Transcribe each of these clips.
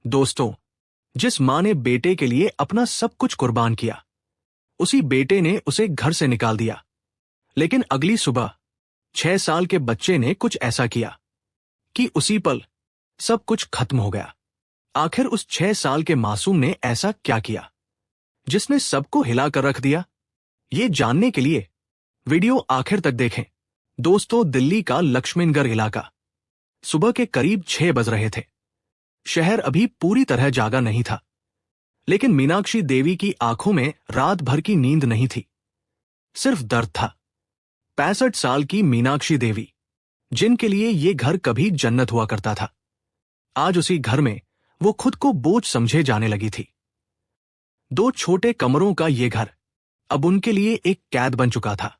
दोस्तों, जिस माँ ने बेटे के लिए अपना सब कुछ कुर्बान किया, उसी बेटे ने उसे घर से निकाल दिया। लेकिन अगली सुबह 6 साल के बच्चे ने कुछ ऐसा किया कि उसी पल सब कुछ खत्म हो गया। आखिर उस 6 साल के मासूम ने ऐसा क्या किया जिसने सबको हिलाकर रख दिया? ये जानने के लिए वीडियो आखिर तक देखें। दोस्तों, दिल्ली का लक्ष्मणगढ़ इलाका। सुबह के करीब 6 बज रहे थे। शहर अभी पूरी तरह जागा नहीं था, लेकिन मीनाक्षी देवी की आंखों में रात भर की नींद नहीं थी, सिर्फ दर्द था। 65 साल की मीनाक्षी देवी, जिनके लिए ये घर कभी जन्नत हुआ करता था, आज उसी घर में वो खुद को बोझ समझे जाने लगी थी। 2 छोटे कमरों का ये घर अब उनके लिए एक कैद बन चुका था।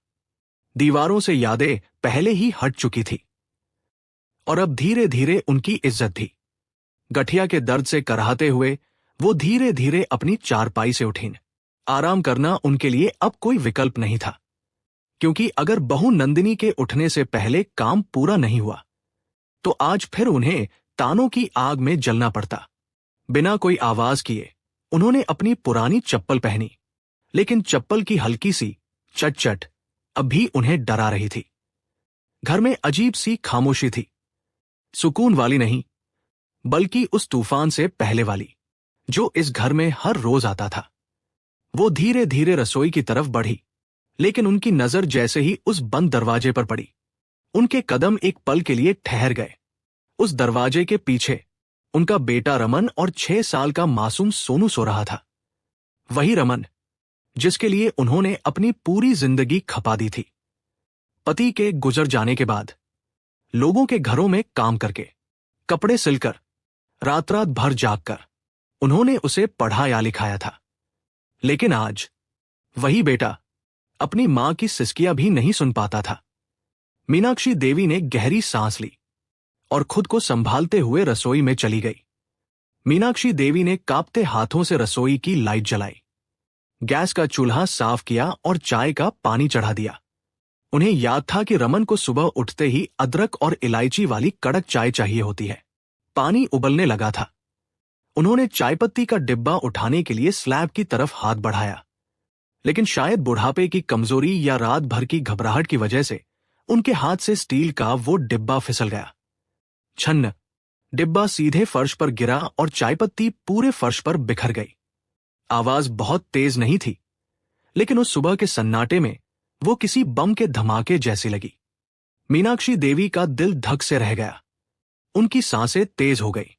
दीवारों से यादें पहले ही हट चुकी थी और अब धीरे धीरे उनकी इज्जत थी। गठिया के दर्द से कराहते हुए वो धीरे धीरे अपनी चारपाई से उठीं। आराम करना उनके लिए अब कोई विकल्प नहीं था, क्योंकि अगर बहू नंदिनी के उठने से पहले काम पूरा नहीं हुआ तो आज फिर उन्हें तानों की आग में जलना पड़ता। बिना कोई आवाज किए उन्होंने अपनी पुरानी चप्पल पहनी, लेकिन चप्पल की हल्की सी चट-चट अब भी उन्हें डरा रही थी। घर में अजीब सी खामोशी थी, सुकून वाली नहीं, बल्कि उस तूफान से पहले वाली जो इस घर में हर रोज आता था। वो धीरे धीरे रसोई की तरफ बढ़ी, लेकिन उनकी नजर जैसे ही उस बंद दरवाजे पर पड़ी, उनके कदम एक पल के लिए ठहर गए। उस दरवाजे के पीछे उनका बेटा रमन और 6 साल का मासूम सोनू सो रहा था। वही रमन जिसके लिए उन्होंने अपनी पूरी जिंदगी खपा दी थी। पति के गुजर जाने के बाद लोगों के घरों में काम करके, कपड़े सिलकर, रात रात भर जागकर उन्होंने उसे पढ़ाया लिखाया था। लेकिन आज वही बेटा अपनी मां की सिसकियां भी नहीं सुन पाता था। मीनाक्षी देवी ने गहरी सांस ली और खुद को संभालते हुए रसोई में चली गई। मीनाक्षी देवी ने कांपते हाथों से रसोई की लाइट जलाई, गैस का चूल्हा साफ किया और चाय का पानी चढ़ा दिया। उन्हें याद था कि रमन को सुबह उठते ही अदरक और इलायची वाली कड़क चाय चाहिए होती है। पानी उबलने लगा था। उन्होंने चायपत्ती का डिब्बा उठाने के लिए स्लैब की तरफ हाथ बढ़ाया, लेकिन शायद बुढ़ापे की कमजोरी या रात भर की घबराहट की वजह से उनके हाथ से स्टील का वो डिब्बा फिसल गया। छन्न, डिब्बा सीधे फर्श पर गिरा और चायपत्ती पूरे फर्श पर बिखर गई। आवाज बहुत तेज नहीं थी, लेकिन उस सुबह के सन्नाटे में वो किसी बम के धमाके जैसी लगी। मीनाक्षी देवी का दिल धक से रह गया। उनकी सांसें तेज हो गई।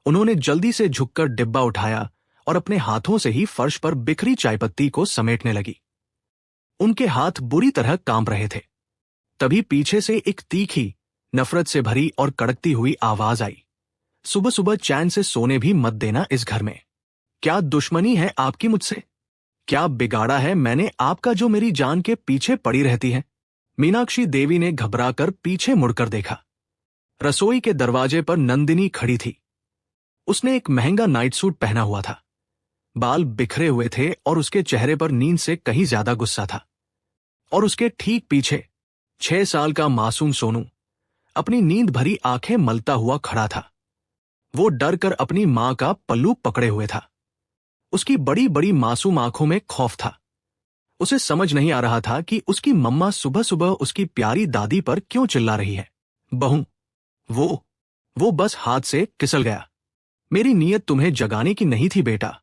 उन्होंने जल्दी से झुककर डिब्बा उठाया और अपने हाथों से ही फर्श पर बिखरी चायपत्ती को समेटने लगी। उनके हाथ बुरी तरह कांप रहे थे। तभी पीछे से एक तीखी, नफरत से भरी और कड़कती हुई आवाज आई, सुबह सुबह चैन से सोने भी मत देना इस घर में। क्या दुश्मनी है आपकी मुझसे? क्या बिगाड़ा है मैंने आपका जो मेरी जान के पीछे पड़ी रहती है? मीनाक्षी देवी ने घबराकर पीछे मुड़कर देखा। रसोई के दरवाजे पर नंदिनी खड़ी थी। उसने एक महंगा नाइट सूट पहना हुआ था, बाल बिखरे हुए थे और उसके चेहरे पर नींद से कहीं ज्यादा गुस्सा था। और उसके ठीक पीछे 6 साल का मासूम सोनू अपनी नींद भरी आंखें मलता हुआ खड़ा था। वो डर कर अपनी मां का पल्लू पकड़े हुए था। उसकी बड़ी बड़ी मासूम आंखों में खौफ था। उसे समझ नहीं आ रहा था कि उसकी मम्मा सुबह सुबह उसकी प्यारी दादी पर क्यों चिल्ला रही है। बहू, वो बस हाथ से फिसल गया। मेरी नीयत तुम्हें जगाने की नहीं थी बेटा,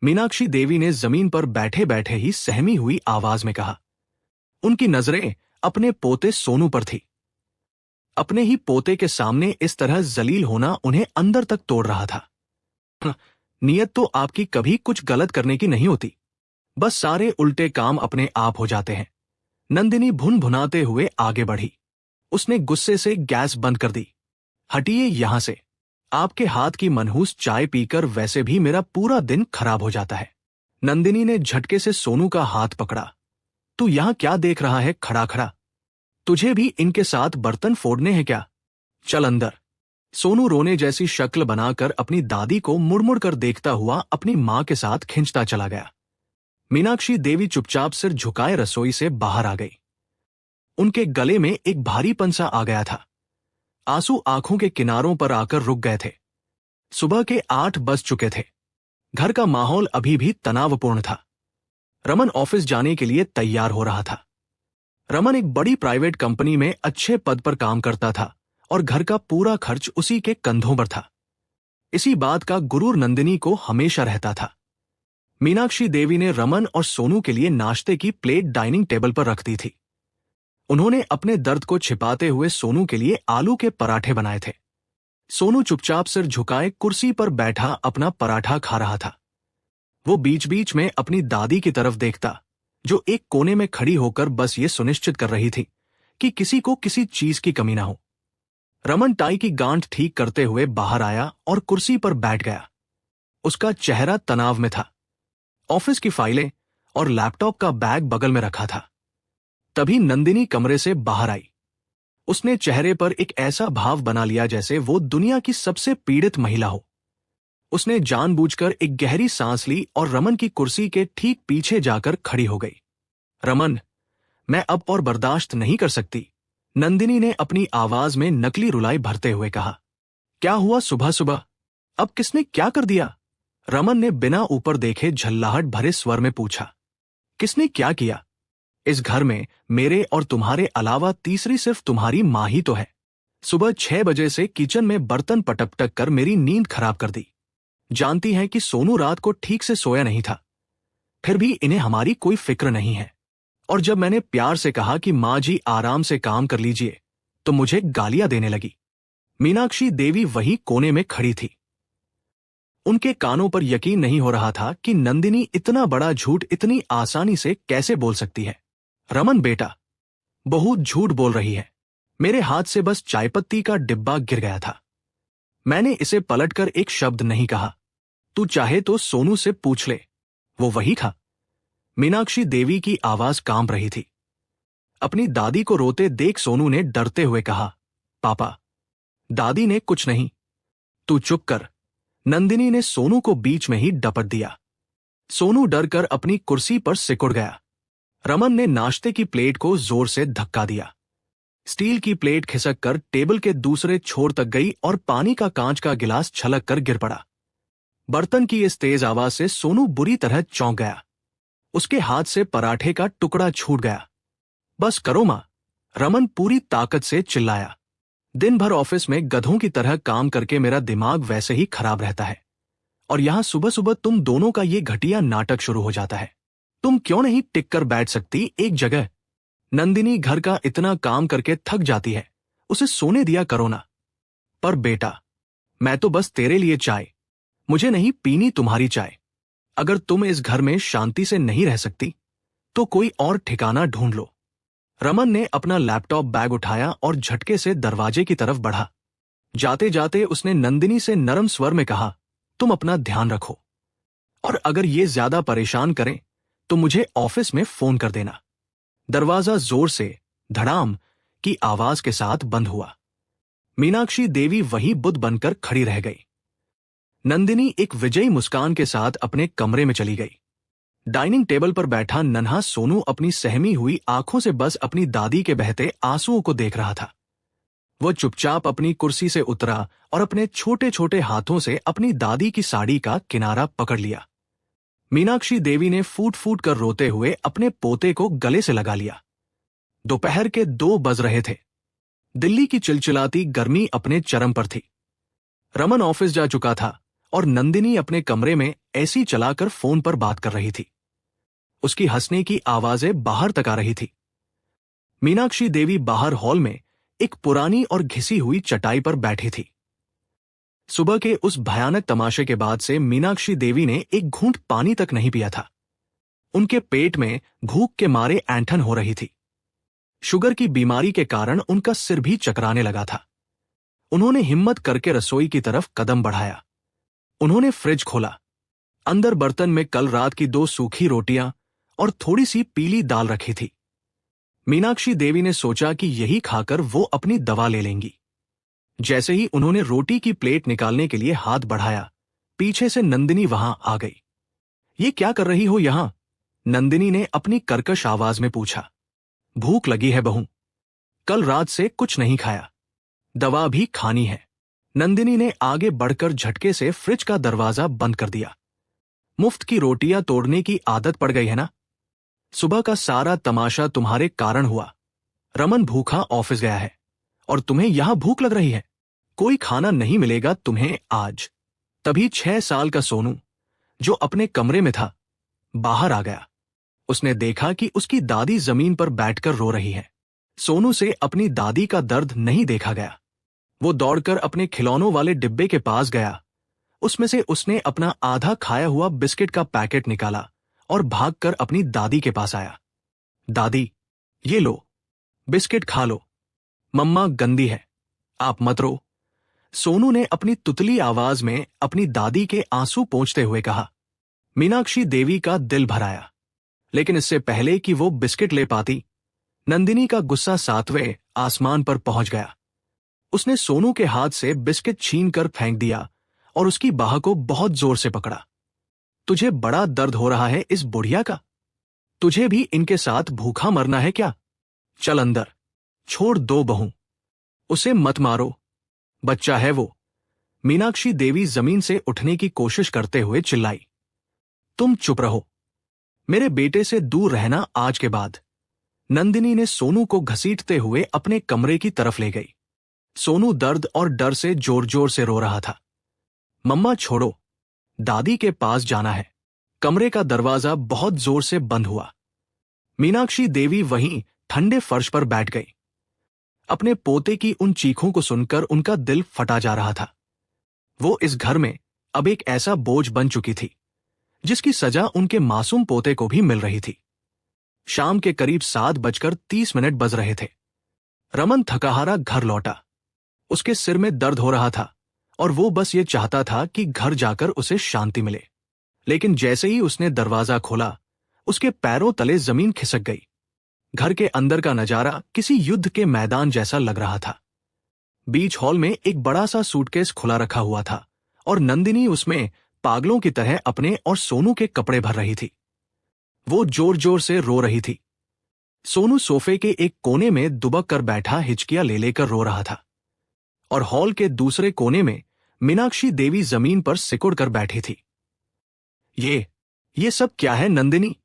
मीनाक्षी देवी ने जमीन पर बैठे बैठे ही सहमी हुई आवाज में कहा। उनकी नजरें अपने पोते सोनू पर थी। अपने ही पोते के सामने इस तरह जलील होना उन्हें अंदर तक तोड़ रहा था। नीयत तो आपकी कभी कुछ गलत करने की नहीं होती, बस सारे उल्टे काम अपने आप हो जाते हैं। नंदिनी भुन भुनाते हुए आगे बढ़ी। उसने गुस्से से गैस बंद कर दी। हटिए यहां से, आपके हाथ की मनहूस चाय पीकर वैसे भी मेरा पूरा दिन खराब हो जाता है। नंदिनी ने झटके से सोनू का हाथ पकड़ा। तू यहां क्या देख रहा है खड़ा खड़ा? तुझे भी इनके साथ बर्तन फोड़ने हैं क्या? चल अंदर। सोनू रोने जैसी शक्ल बनाकर अपनी दादी को मुड़मुड़ कर देखता हुआ अपनी मां के साथ खिंचता चला गया। मीनाक्षी देवी चुपचाप सिर झुकाए रसोई से बाहर आ गई। उनके गले में एक भारीपन सा आ गया था। आंसू आंखों के किनारों पर आकर रुक गए थे। सुबह के 8 बज चुके थे। घर का माहौल अभी भी तनावपूर्ण था। रमन ऑफिस जाने के लिए तैयार हो रहा था। रमन एक बड़ी प्राइवेट कंपनी में अच्छे पद पर काम करता था और घर का पूरा खर्च उसी के कंधों पर था। इसी बात का गुरूर नंदिनी को हमेशा रहता था। मीनाक्षी देवी ने रमन और सोनू के लिए नाश्ते की प्लेट डाइनिंग टेबल पर रख दी थी। उन्होंने अपने दर्द को छिपाते हुए सोनू के लिए आलू के पराठे बनाए थे। सोनू चुपचाप सिर झुकाए कुर्सी पर बैठा अपना पराठा खा रहा था। वो बीच बीच में अपनी दादी की तरफ देखता, जो एक कोने में खड़ी होकर बस ये सुनिश्चित कर रही थी कि किसी को किसी चीज की कमी ना हो। रमन टाई की गांठ ठीक करते हुए बाहर आया और कुर्सी पर बैठ गया। उसका चेहरा तनाव में था। ऑफिस की फाइलें और लैपटॉप का बैग बगल में रखा था। तभी नंदिनी कमरे से बाहर आई। उसने चेहरे पर एक ऐसा भाव बना लिया जैसे वो दुनिया की सबसे पीड़ित महिला हो। उसने जानबूझकर एक गहरी सांस ली और रमन की कुर्सी के ठीक पीछे जाकर खड़ी हो गई। रमन, मैं अब और बर्दाश्त नहीं कर सकती, नंदिनी ने अपनी आवाज में नकली रुलाई भरते हुए कहा। क्या हुआ सुबह सुबह? अब किसने क्या कर दिया? रमन ने बिना ऊपर देखे झल्लाहट भरे स्वर में पूछा। किसने क्या किया? इस घर में मेरे और तुम्हारे अलावा तीसरी सिर्फ तुम्हारी मां ही तो है। सुबह 6 बजे से किचन में बर्तन पटक कर मेरी नींद खराब कर दी। जानती हैं कि सोनू रात को ठीक से सोया नहीं था, फिर भी इन्हें हमारी कोई फिक्र नहीं है। और जब मैंने प्यार से कहा कि मां जी आराम से काम कर लीजिए, तो मुझे गालियां देने लगी। मीनाक्षी देवी वही कोने में खड़ी थी। उनके कानों पर यकीन नहीं हो रहा था कि नंदिनी इतना बड़ा झूठ इतनी आसानी से कैसे बोल सकती है। रमन बेटा, बहू झूठ बोल रही है। मेरे हाथ से बस चायपत्ती का डिब्बा गिर गया था। मैंने इसे पलटकर एक शब्द नहीं कहा। तू चाहे तो सोनू से पूछ ले, वो वही था। मीनाक्षी देवी की आवाज कांप रही थी। अपनी दादी को रोते देख सोनू ने डरते हुए कहा, पापा। दादी ने कुछ नहीं, तू चुप कर, नंदिनी ने सोनू को बीच में ही डपट दिया। सोनू डरकर अपनी कुर्सी पर सिकुड़ गया। रमन ने नाश्ते की प्लेट को जोर से धक्का दिया। स्टील की प्लेट खिसक कर टेबल के दूसरे छोर तक गई और पानी का कांच का गिलास छलक कर गिर पड़ा। बर्तन की इस तेज आवाज से सोनू बुरी तरह चौंक गया। उसके हाथ से पराठे का टुकड़ा छूट गया। बस करो मां, रमन पूरी ताकत से चिल्लाया। दिन भर ऑफिस में गधों की तरह काम करके मेरा दिमाग वैसे ही खराब रहता है, और यहां सुबह सुबह तुम दोनों का ये घटिया नाटक शुरू हो जाता है। तुम क्यों नहीं टिक कर बैठ सकती एक जगह? नंदिनी घर का इतना काम करके थक जाती है, उसे सोने दिया करो ना। पर बेटा, मैं तो बस तेरे लिए चाय, मुझे नहीं पीनी तुम्हारी चाय। अगर तुम इस घर में शांति से नहीं रह सकती, तो कोई और ठिकाना ढूंढ लो। रमन ने अपना लैपटॉप बैग उठाया और झटके से दरवाजे की तरफ बढ़ा। जाते जाते उसने नंदिनी से नरम स्वर में कहा, तुम अपना ध्यान रखो, और अगर ये ज्यादा परेशान करें तो मुझे ऑफिस में फोन कर देना। दरवाजा जोर से धड़ाम की आवाज के साथ बंद हुआ। मीनाक्षी देवी वहीं बुद्ध बनकर खड़ी रह गई। नंदिनी एक विजयी मुस्कान के साथ अपने कमरे में चली गई। डाइनिंग टेबल पर बैठा नन्हा सोनू अपनी सहमी हुई आंखों से बस अपनी दादी के बहते आंसुओं को देख रहा था। वो चुपचाप अपनी कुर्सी से उतरा और अपने छोटे छोटे हाथों से अपनी दादी की साड़ी का किनारा पकड़ लिया। मीनाक्षी देवी ने फूट फूट कर रोते हुए अपने पोते को गले से लगा लिया। दोपहर के 2 बज रहे थे। दिल्ली की चिलचिलाती गर्मी अपने चरम पर थी। रमन ऑफिस जा चुका था और नंदिनी अपने कमरे में ऐसी चलाकर फोन पर बात कर रही थी। उसकी हंसने की आवाजें बाहर तक आ रही थी। मीनाक्षी देवी बाहर हॉल में एक पुरानी और घिसी हुई चटाई पर बैठी थी। सुबह के उस भयानक तमाशे के बाद से मीनाक्षी देवी ने एक घूंट पानी तक नहीं पिया था। उनके पेट में भूख के मारे ऐंठन हो रही थी। शुगर की बीमारी के कारण उनका सिर भी चकराने लगा था। उन्होंने हिम्मत करके रसोई की तरफ कदम बढ़ाया। उन्होंने फ्रिज खोला। अंदर बर्तन में कल रात की 2 सूखी रोटियां और थोड़ी सी पीली दाल रखी थी। मीनाक्षी देवी ने सोचा कि यही खाकर वो अपनी दवा ले लेंगी। जैसे ही उन्होंने रोटी की प्लेट निकालने के लिए हाथ बढ़ाया, पीछे से नंदिनी वहां आ गई। ये क्या कर रही हो यहां? नंदिनी ने अपनी कर्कश आवाज में पूछा। भूख लगी है बहू, कल रात से कुछ नहीं खाया, दवा भी खानी है। नंदिनी ने आगे बढ़कर झटके से फ्रिज का दरवाजा बंद कर दिया। मुफ्त की रोटियां तोड़ने की आदत पड़ गई है ना? सुबह का सारा तमाशा तुम्हारे कारण हुआ। रमन भूखा ऑफिस गया है और तुम्हें यहां भूख लग रही है। कोई खाना नहीं मिलेगा तुम्हें आज। तभी 6 साल का सोनू, जो अपने कमरे में था, बाहर आ गया। उसने देखा कि उसकी दादी जमीन पर बैठकर रो रही है। सोनू से अपनी दादी का दर्द नहीं देखा गया। वो दौड़कर अपने खिलौनों वाले डिब्बे के पास गया। उसमें से उसने अपना आधा खाया हुआ बिस्किट का पैकेट निकाला और भागकर अपनी दादी के पास आया। दादी, ये लो, बिस्किट खा लो। मम्मा गंदी है, आप मत रो। सोनू ने अपनी तुतली आवाज में अपनी दादी के आंसू पोंछते हुए कहा। मीनाक्षी देवी का दिल भर आया, लेकिन इससे पहले कि वो बिस्किट ले पाती, नंदिनी का गुस्सा 7वें आसमान पर पहुंच गया। उसने सोनू के हाथ से बिस्किट छीनकर फेंक दिया और उसकी बाह को बहुत जोर से पकड़ा। तुझे बड़ा दर्द हो रहा है इस बुढ़िया का? तुझे भी इनके साथ भूखा मरना है क्या? चल अंदर, छोड़ दो बहू, उसे मत मारो, बच्चा है वो। मीनाक्षी देवी जमीन से उठने की कोशिश करते हुए चिल्लाई। तुम चुप रहो, मेरे बेटे से दूर रहना आज के बाद। नंदिनी ने सोनू को घसीटते हुए अपने कमरे की तरफ ले गई। सोनू दर्द और डर से जोर जोर से रो रहा था। मम्मा छोड़ो, दादी के पास जाना है। कमरे का दरवाजा बहुत जोर से बंद हुआ। मीनाक्षी देवी वहीं ठंडे फर्श पर बैठ गई। अपने पोते की उन चीखों को सुनकर उनका दिल फटा जा रहा था। वो इस घर में अब एक ऐसा बोझ बन चुकी थी जिसकी सजा उनके मासूम पोते को भी मिल रही थी। शाम के करीब 7:30 बज रहे थे। रमन थकाहारा घर लौटा। उसके सिर में दर्द हो रहा था और वो बस ये चाहता था कि घर जाकर उसे शांति मिले। लेकिन जैसे ही उसने दरवाजा खोला, उसके पैरों तले जमीन खिसक गई। घर के अंदर का नजारा किसी युद्ध के मैदान जैसा लग रहा था। बीच हॉल में एक बड़ा सा सूटकेस खुला रखा हुआ था और नंदिनी उसमें पागलों की तरह अपने और सोनू के कपड़े भर रही थी। वो जोर जोर से रो रही थी। सोनू सोफे के एक कोने में दुबक कर बैठा हिचकियां ले लेकर रो रहा था और हॉल के दूसरे कोने में मीनाक्षी देवी जमीन पर सिकुड़ कर बैठी थी। ये सब क्या है नंदिनी?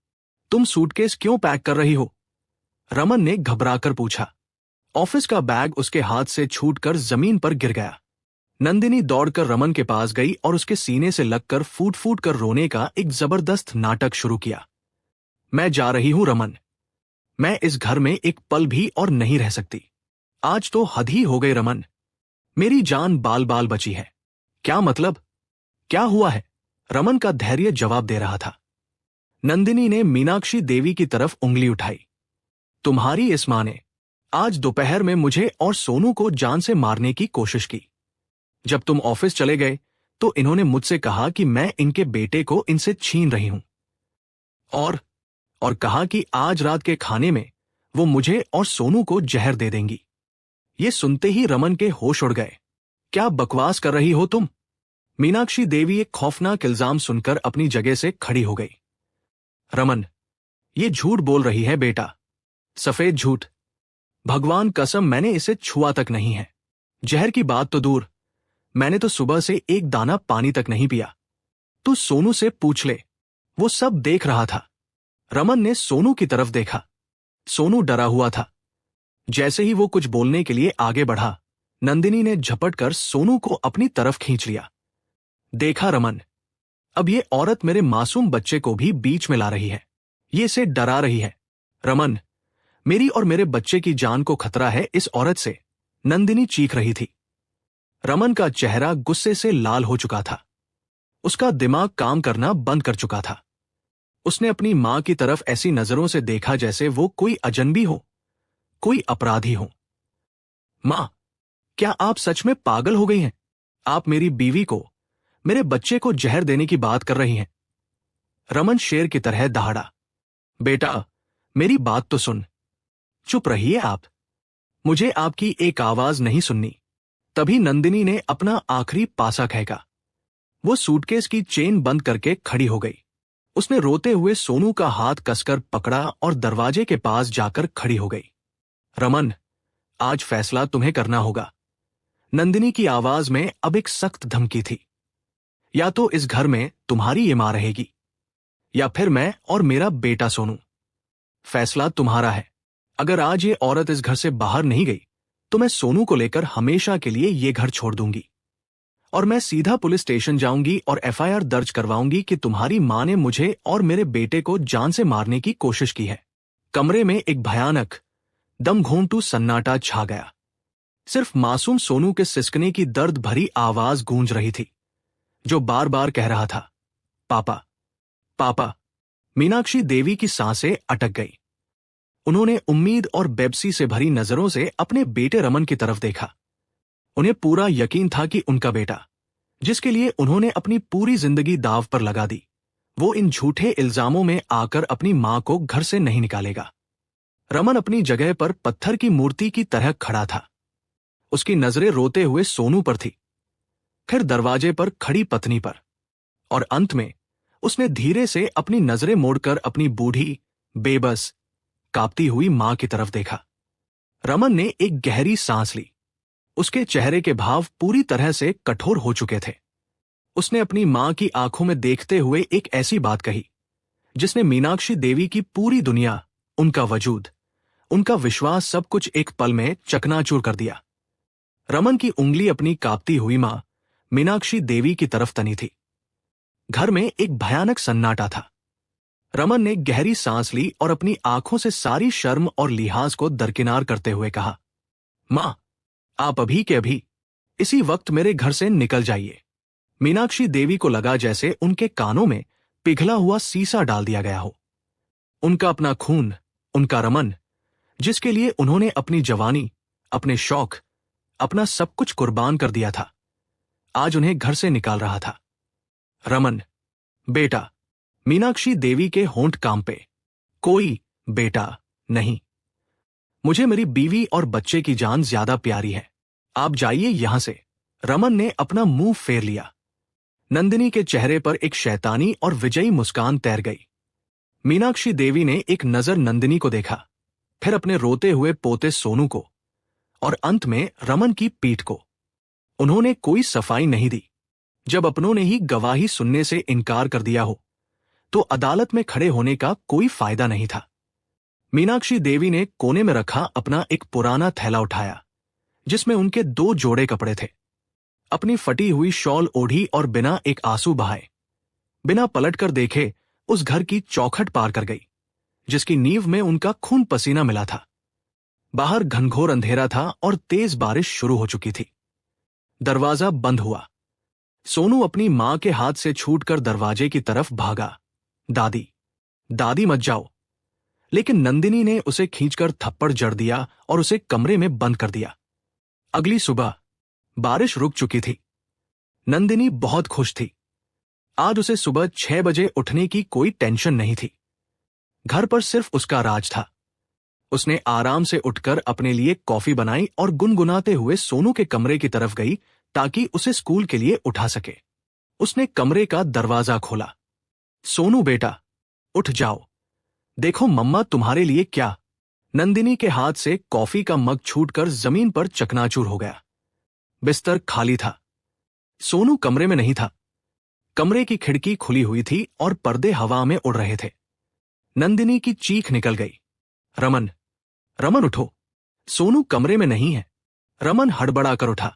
तुम सूटकेस क्यों पैक कर रही हो? रमन ने घबराकर पूछा। ऑफिस का बैग उसके हाथ से छूटकर जमीन पर गिर गया। नंदिनी दौड़कर रमन के पास गई और उसके सीने से लगकर फूट फूट कर रोने का एक जबरदस्त नाटक शुरू किया। मैं जा रही हूं रमन, मैं इस घर में एक पल भी और नहीं रह सकती। आज तो हद ही हो गई रमन, मेरी जान बाल बाल बची है। क्या मतलब? क्या हुआ है? रमन का धैर्य जवाब दे रहा था। नंदिनी ने मीनाक्षी देवी की तरफ उंगली उठाई। तुम्हारी इस मां ने आज दोपहर में मुझे और सोनू को जान से मारने की कोशिश की। जब तुम ऑफिस चले गए तो इन्होंने मुझसे कहा कि मैं इनके बेटे को इनसे छीन रही हूं और कहा कि आज रात के खाने में वो मुझे और सोनू को जहर दे देंगी। ये सुनते ही रमन के होश उड़ गए। क्या बकवास कर रही हो तुम? मीनाक्षी देवी एक खौफनाक इल्जाम सुनकर अपनी जगह से खड़ी हो गई। रमन, ये झूठ बोल रही है बेटा, सफेद झूठ। भगवान कसम, मैंने इसे छुआ तक नहीं है। जहर की बात तो दूर, मैंने तो सुबह से एक दाना पानी तक नहीं पिया। तू सोनू से पूछ ले, वो सब देख रहा था। रमन ने सोनू की तरफ देखा। सोनू डरा हुआ था। जैसे ही वो कुछ बोलने के लिए आगे बढ़ा, नंदिनी ने झपट कर सोनू को अपनी तरफ खींच लिया। देखा रमन, अब ये औरत मेरे मासूम बच्चे को भी बीच में ला रही है। ये इसे डरा रही है। रमन, मेरी और मेरे बच्चे की जान को खतरा है इस औरत से, नंदिनी चीख रही थी। रमन का चेहरा गुस्से से लाल हो चुका था। उसका दिमाग काम करना बंद कर चुका था। उसने अपनी मां की तरफ ऐसी नजरों से देखा जैसे वो कोई अजनबी हो, कोई अपराधी हो। मां, क्या आप सच में पागल हो गई हैं? आप मेरी बीवी को, मेरे बच्चे को जहर देने की बात कर रही हैं। रमन शेर की तरह दहाड़ा। बेटा, मेरी बात तो सुन। चुप रहिए आप, मुझे आपकी एक आवाज नहीं सुननी। तभी नंदिनी ने अपना आखिरी पासा फेंका। वो सूटकेस की चेन बंद करके खड़ी हो गई। उसने रोते हुए सोनू का हाथ कसकर पकड़ा और दरवाजे के पास जाकर खड़ी हो गई। रमन, आज फैसला तुम्हें करना होगा। नंदिनी की आवाज में अब एक सख्त धमकी थी। या तो इस घर में तुम्हारी ये मां रहेगी, या फिर मैं और मेरा बेटा सोनू। फैसला तुम्हारा है। अगर आज ये औरत इस घर से बाहर नहीं गई तो मैं सोनू को लेकर हमेशा के लिए ये घर छोड़ दूंगी, और मैं सीधा पुलिस स्टेशन जाऊंगी और एफआईआर दर्ज करवाऊंगी कि तुम्हारी मां ने मुझे और मेरे बेटे को जान से मारने की कोशिश की है। कमरे में एक भयानक दमघोंटू सन्नाटा छा गया। सिर्फ मासूम सोनू के सिसकने की दर्द भरी आवाज गूंज रही थी, जो बार बार कह रहा था, पापा पापा। मीनाक्षी देवी की सांसें अटक गई। उन्होंने उम्मीद और बेबसी से भरी नजरों से अपने बेटे रमन की तरफ देखा। उन्हें पूरा यकीन था कि उनका बेटा, जिसके लिए उन्होंने अपनी पूरी जिंदगी दांव पर लगा दी, वो इन झूठे इल्जामों में आकर अपनी मां को घर से नहीं निकालेगा। रमन अपनी जगह पर पत्थर की मूर्ति की तरह खड़ा था। उसकी नजरें रोते हुए सोनू पर थी, फिर दरवाजे पर खड़ी पत्नी पर, और अंत में उसने धीरे से अपनी नजरें मोड़कर अपनी बूढ़ी, बेबस, कांपती हुई मां की तरफ देखा। रमन ने एक गहरी सांस ली। उसके चेहरे के भाव पूरी तरह से कठोर हो चुके थे। उसने अपनी मां की आंखों में देखते हुए एक ऐसी बात कही जिसने मीनाक्षी देवी की पूरी दुनिया, उनका वजूद, उनका विश्वास, सब कुछ एक पल में चकनाचूर कर दिया। रमन की उंगली अपनी कांपती हुई मां मीनाक्षी देवी की तरफ तनी थी। घर में एक भयानक सन्नाटा था। रमन ने गहरी सांस ली और अपनी आंखों से सारी शर्म और लिहाज को दरकिनार करते हुए कहा, मां, आप अभी के अभी इसी वक्त मेरे घर से निकल जाइए। मीनाक्षी देवी को लगा जैसे उनके कानों में पिघला हुआ सीसा डाल दिया गया हो। उनका अपना खून, उनका रमन, जिसके लिए उन्होंने अपनी जवानी, अपने शौक, अपना सब कुछ कुर्बान कर दिया था, आज उन्हें घर से निकाल रहा था। रमन, बेटा। मीनाक्षी देवी के होंठ कांपे। कोई बेटा नहीं। मुझे मेरी बीवी और बच्चे की जान ज्यादा प्यारी है। आप जाइए यहां से। रमन ने अपना मुंह फेर लिया। नंदिनी के चेहरे पर एक शैतानी और विजयी मुस्कान तैर गई। मीनाक्षी देवी ने एक नजर नंदिनी को देखा, फिर अपने रोते हुए पोते सोनू को, और अंत में रमन की पीठ को। उन्होंने कोई सफाई नहीं दी। जब अपनों ने ही गवाही सुनने से इनकार कर दिया हो तो अदालत में खड़े होने का कोई फायदा नहीं था। मीनाक्षी देवी ने कोने में रखा अपना एक पुराना थैला उठाया, जिसमें उनके 2 जोड़े कपड़े थे। अपनी फटी हुई शॉल ओढ़ी और बिना एक आंसू बहाए, बिना पलटकर देखे उस घर की चौखट पार कर गई, जिसकी नींव में उनका खून पसीना मिला था। बाहर घनघोर अंधेरा था और तेज बारिश शुरू हो चुकी थी। दरवाजा बंद हुआ। सोनू अपनी मां के हाथ से छूटकर दरवाजे की तरफ भागा। दादी, दादी मत जाओ। लेकिन नंदिनी ने उसे खींचकर थप्पड़ जड़ दिया और उसे कमरे में बंद कर दिया। अगली सुबह बारिश रुक चुकी थी। नंदिनी बहुत खुश थी। आज उसे सुबह 6 बजे उठने की कोई टेंशन नहीं थी। घर पर सिर्फ उसका राज था। उसने आराम से उठकर अपने लिए कॉफी बनाई और गुनगुनाते हुए सोनू के कमरे की तरफ गई ताकि उसे स्कूल के लिए उठा सके। उसने कमरे का दरवाजा खोला। सोनू बेटा, उठ जाओ। देखो मम्मा तुम्हारे लिए क्या। नंदिनी के हाथ से कॉफी का मग छूटकर जमीन पर चकनाचूर हो गया। बिस्तर खाली था। सोनू कमरे में नहीं था। कमरे की खिड़की खुली हुई थी और पर्दे हवा में उड़ रहे थे। नंदिनी की चीख निकल गई, रमन, रमन उठो। सोनू कमरे में नहीं है। रमन हड़बड़ा कर उठा।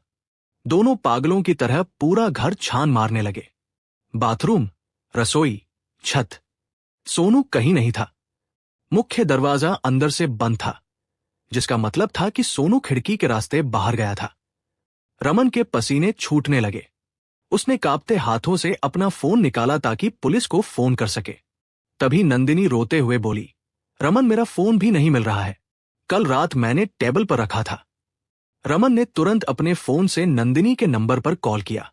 दोनों पागलों की तरह पूरा घर छान मारने लगे। बाथरूम, रसोई, छत, सोनू कहीं नहीं था। मुख्य दरवाजा अंदर से बंद था, जिसका मतलब था कि सोनू खिड़की के रास्ते बाहर गया था। रमन के पसीने छूटने लगे। उसने कांपते हाथों से अपना फोन निकाला ताकि पुलिस को फोन कर सके। तभी नंदिनी रोते हुए बोली, रमन मेरा फोन भी नहीं मिल रहा है। कल रात मैंने टेबल पर रखा था। रमन ने तुरंत अपने फोन से नंदिनी के नंबर पर कॉल किया।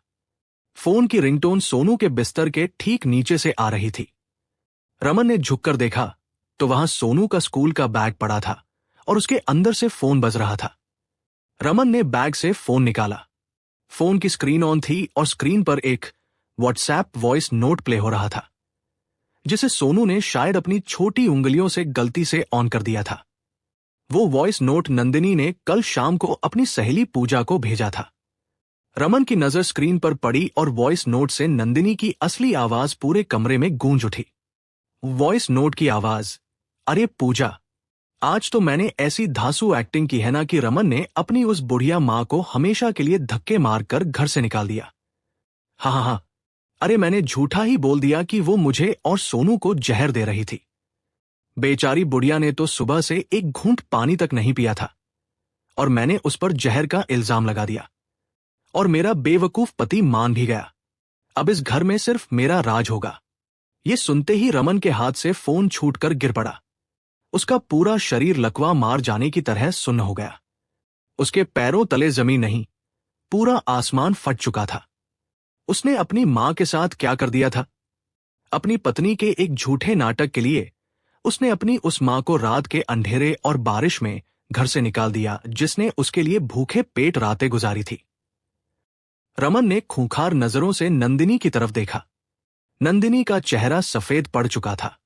फोन की रिंगटोन सोनू के बिस्तर के ठीक नीचे से आ रही थी। रमन ने झुककर देखा तो वहां सोनू का स्कूल का बैग पड़ा था और उसके अंदर से फोन बज रहा था। रमन ने बैग से फोन निकाला। फोन की स्क्रीन ऑन थी और स्क्रीन पर एक व्हाट्सएप वॉइस नोट प्ले हो रहा था, जिसे सोनू ने शायद अपनी छोटी उंगलियों से गलती से ऑन कर दिया था। वो वॉइस नोट नंदिनी ने कल शाम को अपनी सहेली पूजा को भेजा था। रमन की नजर स्क्रीन पर पड़ी और वॉइस नोट से नंदिनी की असली आवाज पूरे कमरे में गूंज उठी। वॉइस नोट की आवाज, अरे पूजा, आज तो मैंने ऐसी धांसू एक्टिंग की है ना कि रमन ने अपनी उस बुढ़िया मां को हमेशा के लिए धक्के मारकर घर से निकाल दिया। हाँ हाँ हाँ, अरे मैंने झूठा ही बोल दिया कि वो मुझे और सोनू को जहर दे रही थी। बेचारी बुढ़िया ने तो सुबह से एक घूंट पानी तक नहीं पिया था और मैंने उस पर जहर का इल्जाम लगा दिया और मेरा बेवकूफ पति मान भी गया। अब इस घर में सिर्फ मेरा राज होगा। ये सुनते ही रमन के हाथ से फोन छूटकर गिर पड़ा। उसका पूरा शरीर लकवा मार जाने की तरह सुन्न हो गया। उसके पैरों तले जमीन नहीं, पूरा आसमान फट चुका था। उसने अपनी मां के साथ क्या कर दिया था? अपनी पत्नी के एक झूठे नाटक के लिए उसने अपनी उस मां को रात के अंधेरे और बारिश में घर से निकाल दिया, जिसने उसके लिए भूखे पेट रातें गुजारी थी। रमन ने खूंखार नजरों से नंदिनी की तरफ देखा। नंदिनी का चेहरा सफेद पड़ चुका था।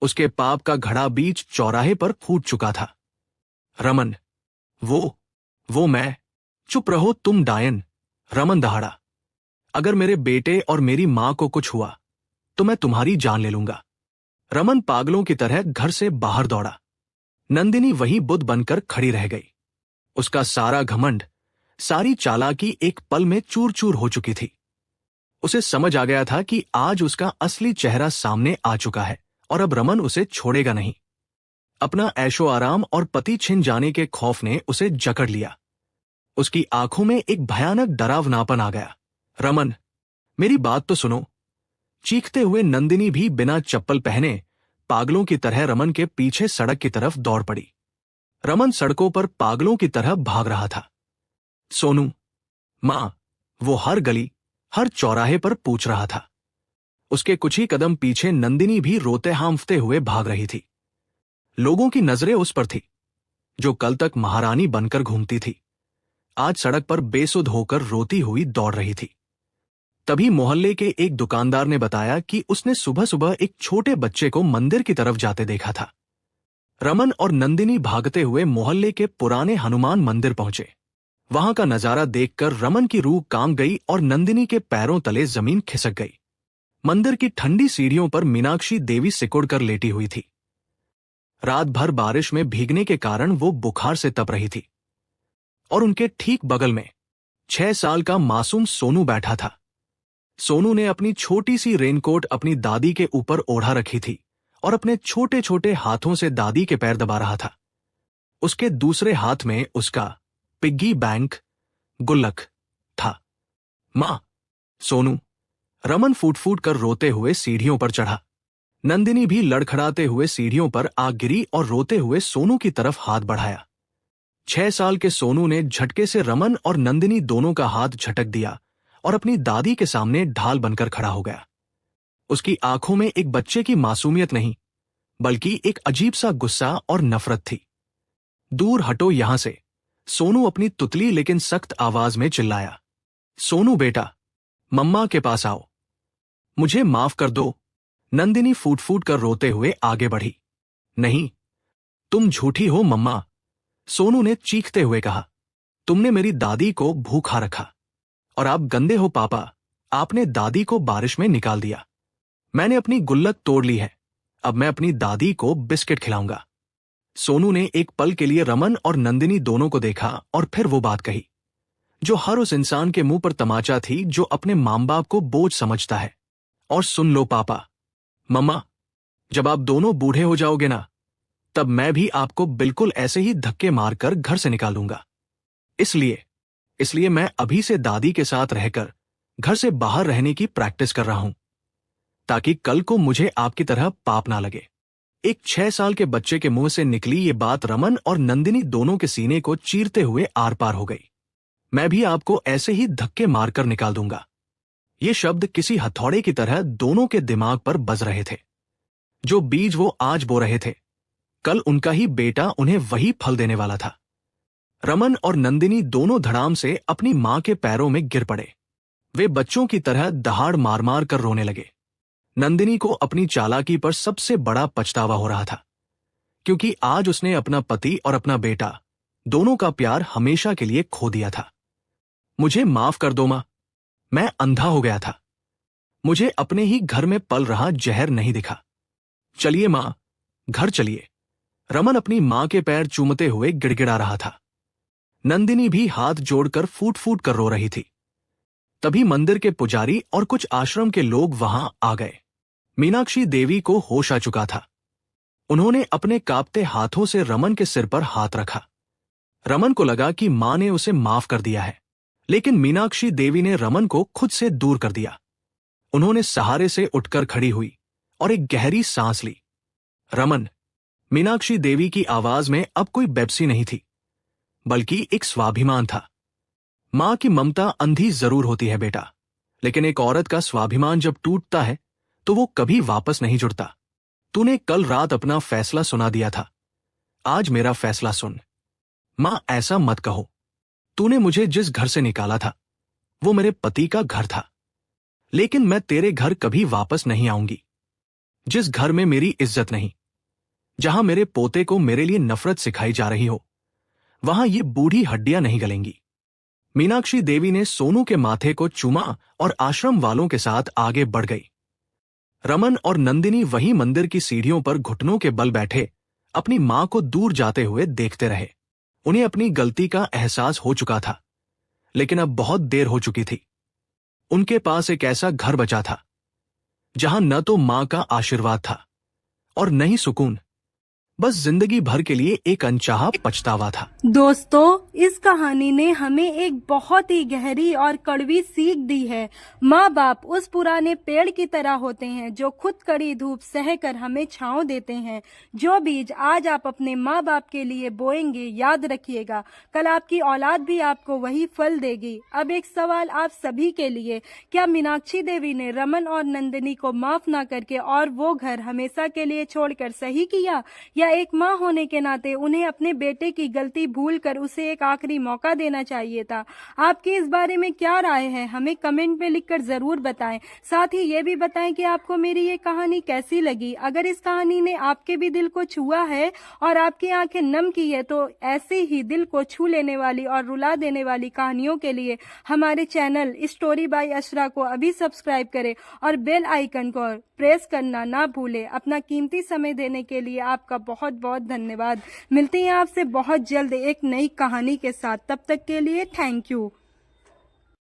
उसके पाप का घड़ा बीच चौराहे पर फूट चुका था। रमन, वो मैं। चुप रहो तुम डायन, रमन दहाड़ा। अगर मेरे बेटे और मेरी मां को कुछ हुआ तो मैं तुम्हारी जान ले लूंगा। रमन पागलों की तरह घर से बाहर दौड़ा। नंदिनी वहीं बुद्ध बनकर खड़ी रह गई। उसका सारा घमंड, सारी चालाकी एक पल में चूर चूर हो चुकी थी। उसे समझ आ गया था कि आज उसका असली चेहरा सामने आ चुका है और अब रमन उसे छोड़ेगा नहीं। अपना ऐशो आराम और पति छिन जाने के खौफ ने उसे जकड़ लिया। उसकी आंखों में एक भयानक डरावनापन आ गया। रमन, मेरी बात तो सुनो। चीखते हुए नंदिनी भी बिना चप्पल पहने पागलों की तरह रमन के पीछे सड़क की तरफ दौड़ पड़ी। रमन सड़कों पर पागलों की तरह भाग रहा था। सोनू, मां, वो हर गली, हर चौराहे पर पूछ रहा था। उसके कुछ ही कदम पीछे नंदिनी भी रोते हांफते हुए भाग रही थी। लोगों की नजरें उस पर थी जो कल तक महारानी बनकर घूमती थी, आज सड़क पर बेसुध होकर रोती हुई दौड़ रही थी। तभी मोहल्ले के एक दुकानदार ने बताया कि उसने सुबह सुबह एक छोटे बच्चे को मंदिर की तरफ जाते देखा था। रमन और नंदिनी भागते हुए मोहल्ले के पुराने हनुमान मंदिर पहुंचे। वहां का नजारा देखकर रमन की रूह कांप गई और नंदिनी के पैरों तले जमीन खिसक गई। मंदिर की ठंडी सीढ़ियों पर मीनाक्षी देवी सिकुड़कर लेटी हुई थी। रात भर बारिश में भीगने के कारण वो बुखार से तप रही थी और उनके ठीक बगल में 6 साल का मासूम सोनू बैठा था। सोनू ने अपनी छोटी सी रेनकोट अपनी दादी के ऊपर ओढ़ा रखी थी और अपने छोटे छोटे हाथों से दादी के पैर दबा रहा था। उसके दूसरे हाथ में उसका पिग्गी बैंक गुल्लक था। मां, सोनू, रमन फूट फूट कर रोते हुए सीढ़ियों पर चढ़ा। नंदिनी भी लड़खड़ाते हुए सीढ़ियों पर आ गिरी और रोते हुए सोनू की तरफ हाथ बढ़ाया। 6 साल के सोनू ने झटके से रमन और नंदिनी दोनों का हाथ झटक दिया और अपनी दादी के सामने ढाल बनकर खड़ा हो गया। उसकी आंखों में एक बच्चे की मासूमियत नहीं, बल्कि एक अजीब सा गुस्सा और नफरत थी। दूर हटो यहां से, सोनू अपनी तुतली लेकिन सख्त आवाज में चिल्लाया। सोनू बेटा, मम्मा के पास आओ। मुझे माफ कर दो। नंदिनी फूट फूट कर रोते हुए आगे बढ़ी। नहीं, तुम झूठी हो मम्मा, सोनू ने चीखते हुए कहा। तुमने मेरी दादी को भूखा रखा और आप गंदे हो पापा, आपने दादी को बारिश में निकाल दिया। मैंने अपनी गुल्लक तोड़ ली है, अब मैं अपनी दादी को बिस्किट खिलाऊंगा। सोनू ने एक पल के लिए रमन और नंदिनी दोनों को देखा और फिर वो बात कही जो हर उस इंसान के मुंह पर तमाचा थी जो अपने मां बाप को बोझ समझता है। और सुन लो पापा, मम्मा, जब आप दोनों बूढ़े हो जाओगे ना, तब मैं भी आपको बिल्कुल ऐसे ही धक्के मारकर घर से निकाल दूंगा। इसलिए मैं अभी से दादी के साथ रहकर घर से बाहर रहने की प्रैक्टिस कर रहा हूं, ताकि कल को मुझे आपकी तरह पाप ना लगे। एक 6 साल के बच्चे के मुंह से निकली ये बात रमन और नंदिनी दोनों के सीने को चीरते हुए आर पार हो गई। मैं भी आपको ऐसे ही धक्के मारकर निकाल दूंगा। ये शब्द किसी हथौड़े की तरह दोनों के दिमाग पर बज रहे थे। जो बीज वो आज बो रहे थे, कल उनका ही बेटा उन्हें वही फल देने वाला था। रमन और नंदिनी दोनों धड़ाम से अपनी मां के पैरों में गिर पड़े। वे बच्चों की तरह दहाड़ मार मार कर रोने लगे। नंदिनी को अपनी चालाकी पर सबसे बड़ा पछतावा हो रहा था, क्योंकि आज उसने अपना पति और अपना बेटा दोनों का प्यार हमेशा के लिए खो दिया था। मुझे माफ कर दो माँ, मैं अंधा हो गया था। मुझे अपने ही घर में पल रहा जहर नहीं दिखा। चलिए माँ, घर चलिए। रमन अपनी माँ के पैर चूमते हुए गिड़गिड़ा रहा था। नंदिनी भी हाथ जोड़कर फूट फूट कर रो रही थी। तभी मंदिर के पुजारी और कुछ आश्रम के लोग वहां आ गए। मीनाक्षी देवी को होश आ चुका था। उन्होंने अपने कांपते हाथों से रमन के सिर पर हाथ रखा। रमन को लगा कि मां ने उसे माफ कर दिया है, लेकिन मीनाक्षी देवी ने रमन को खुद से दूर कर दिया। उन्होंने सहारे से उठकर खड़ी हुई और एक गहरी सांस ली। रमन, मीनाक्षी देवी की आवाज में अब कोई बेबसी नहीं थी, बल्कि एक स्वाभिमान था। मां की ममता अंधी जरूर होती है बेटा, लेकिन एक औरत का स्वाभिमान जब टूटता है तो वो कभी वापस नहीं जुड़ता। तूने कल रात अपना फैसला सुना दिया था, आज मेरा फैसला सुन। मां, ऐसा मत कहो। तूने मुझे जिस घर से निकाला था वो मेरे पति का घर था, लेकिन मैं तेरे घर कभी वापस नहीं आऊंगी। जिस घर में मेरी इज्जत नहीं, जहां मेरे पोते को मेरे लिए नफरत सिखाई जा रही हो, वहां ये बूढ़ी हड्डियां नहीं गलेंगी। मीनाक्षी देवी ने सोनू के माथे को चूमा और आश्रम वालों के साथ आगे बढ़ गई। रमन और नंदिनी वहीं मंदिर की सीढ़ियों पर घुटनों के बल बैठे अपनी मां को दूर जाते हुए देखते रहे। उन्हें अपनी गलती का एहसास हो चुका था, लेकिन अब बहुत देर हो चुकी थी। उनके पास एक ऐसा घर बचा था जहां न तो मां का आशीर्वाद था और न ही सुकून, बस जिंदगी भर के लिए एक अनचाहा पछतावा था। दोस्तों, इस कहानी ने हमें एक बहुत ही गहरी और कड़वी सीख दी है। माँ बाप उस पुराने पेड़ की तरह होते हैं जो खुद कड़ी धूप सहकर हमें छांव देते हैं। जो बीज आज आप अपने माँ बाप के लिए बोएंगे, याद रखिएगा कल आपकी औलाद भी आपको वही फल देगी। अब एक सवाल आप सभी के लिए, क्या मीनाक्षी देवी ने रमन और नंदिनी को माफ ना करके और वो घर हमेशा के लिए छोड़कर सही किया, या एक माँ होने के नाते उन्हें अपने बेटे की गलती भूलकर उसे एक आखिरी मौका देना चाहिए था? आपकी इस बारे में क्या राय है, हमें कमेंट में लिखकर जरूर बताएं। साथ ही ये भी बताएं कि आपको मेरी ये कहानी कैसी लगी। अगर इस कहानी ने आपके भी दिल को छुआ है और आपकी आंखें नम की है, तो ऐसे ही दिल को छू लेने वाली और रुला देने वाली कहानियों के लिए हमारे चैनल स्टोरी बाय अशरा को अभी सब्सक्राइब करें और बेल आइकन को प्रेस करना ना भूलें। अपना कीमती समय देने के लिए आपका बहुत बहुत धन्यवाद। मिलते हैं आपसे बहुत जल्द एक नई कहानी के साथ। तब तक के लिए थैंक यू।